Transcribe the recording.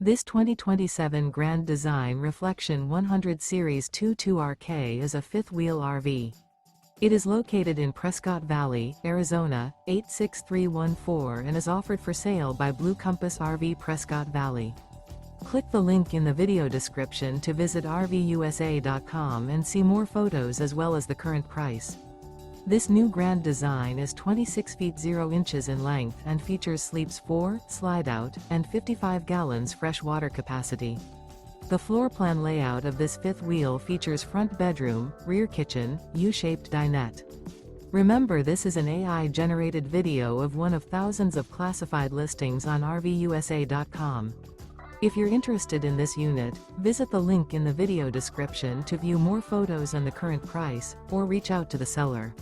This 2027 Grand Design Reflection 100 Series 22RK is a fifth-wheel RV. It is located in Prescott Valley, Arizona, 86314 and is offered for sale by Blue Compass RV Prescott Valley. Click the link in the video description to visit RVUSA.com and see more photos as well as the current price. This new Grand Design is 26 feet 0 inches in length and features sleeps 4, slide-out, and 55 gallons fresh water capacity. The floor plan layout of this fifth wheel features front bedroom, rear kitchen, U-shaped dinette. Remember, this is an AI-generated video of one of thousands of classified listings on RVUSA.com. If you're interested in this unit, visit the link in the video description to view more photos and the current price, or reach out to the seller.